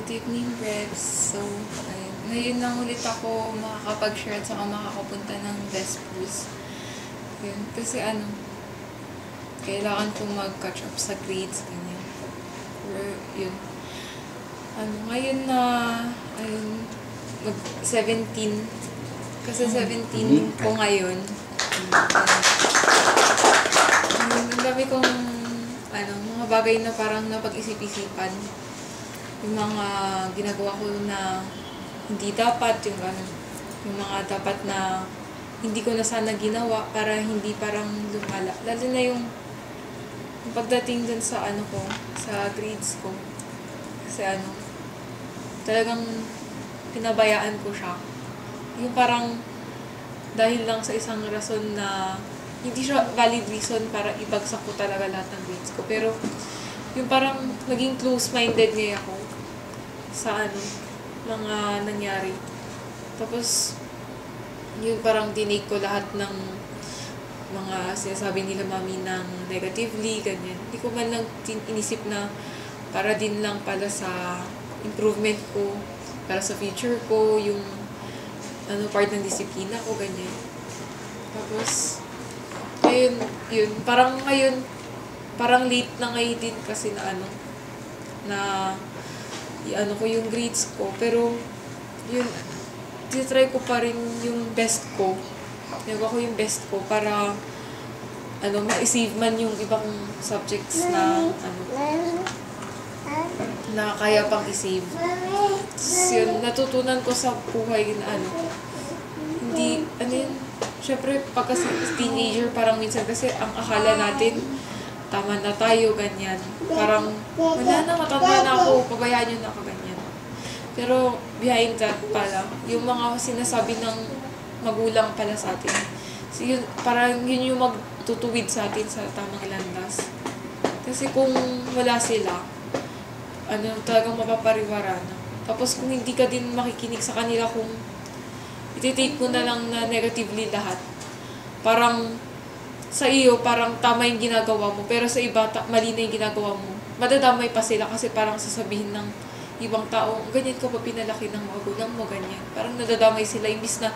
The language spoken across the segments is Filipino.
Good evening, Rebs. So, ayun. Ngayon lang ulit ako makakapag-share at saka makakapunta ng Vespers. Yun. Kasi kailangan kong mag-catch up sa grades, ganyan. Or, yun. Ngayon na, mag-17. Kasi 17 ko ngayon. Ang dami kong, mga bagay na parang napag-isip-isipan. Yung mga ginagawa ko na hindi dapat, yung mga dapat na hindi ko na sana ginawa para hindi parang lumala. Lalo na yung pagdating dun sa sa grades ko. Kasi talagang pinabayaan ko siya. Yung parang dahil lang sa isang rason na hindi siya valid reason para ibagsak ko talaga lahat ng grades ko. Pero yung parang naging close-minded ngayon ako sa mga nangyari. Tapos, yun parang dinake ko lahat ng mga sinasabi nila mami ng negatively, ganyan. Hindi ko man lang inisip na para din lang pala sa improvement ko, para sa future ko, yung part ng disiplina ko, ganyan. Tapos, yun, parang ngayon, parang late na ngayon din kasi na ko yung grades ko. Pero, yun, titry ko pa rin yung best ko. Nagawa ko yung best ko para, ma-save man yung ibang subjects na, na kaya pang i-save. So, yun, natutunan ko sa buhay na, syempre, pagka teenager, parang minsan kasi ang akala natin, tama na tayo, ganyan. Parang, wala na, matanda na ako, pabayaan nyo na ako, ganyan. Pero, behind that pala, yung mga sinasabi ng magulang pala sa atin, so yun, parang yun yung magtutuwid sa atin sa tamang landas. Kasi kung wala sila, talagang mapapariwara na. Tapos kung hindi ka din makikinig sa kanila, kung ititake mo na lang na negatively lahat, parang sa iyo, parang tama yung ginagawa mo, pero sa iba, mali na yung ginagawa mo. Madadamay pa sila kasi parang sasabihin ng ibang tao, ganyan ka pa pinalaki ng magulang mo, ganyan. Parang nadadamay sila, imbis na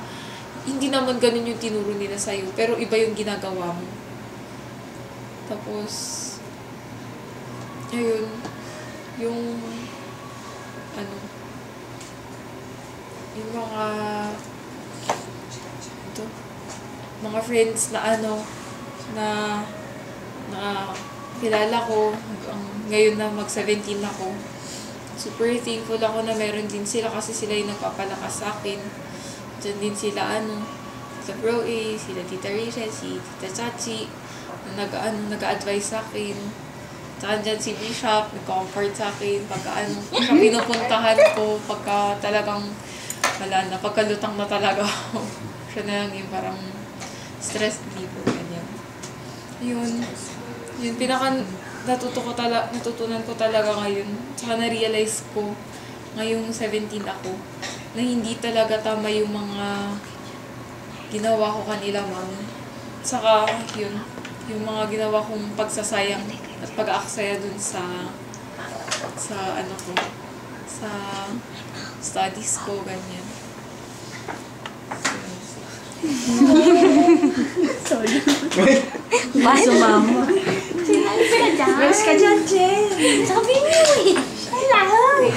hindi naman ganun yung tinuro nila sa'yo, pero iba yung ginagawa mo. Tapos, ayun, yung mga friends na na kilala ko, ngayon na mag-17 ako. Super thankful ako na meron din sila kasi sila yung nagpapalakas sa akin. Diyan din sila, Tita Bro A, sila Tita Rachel, si Tita Chachi, na nag-a-advise sa akin. Tsaka dyan si Bishop, nag-comfort sa akin, siya pinupuntahan ko, pagka talagang wala na, pagkalutang na talaga ako. Siya na lang yung parang stress reliever, ganyan. Yun, natutunan ko talaga ngayon. Tsaka na-realize ko, ngayong 17 ako, na hindi talaga tama yung mga ginawa ko kanila, mami. Tsaka, yung mga ginawa kong pagsasayang at pag-aaksaya dun sa studies ko, ganyan. Sorry. Bakit? Sumama. Sinalis ka dyan? Rest ka dyan, Jen. Sabi niyo eh. Kailangan.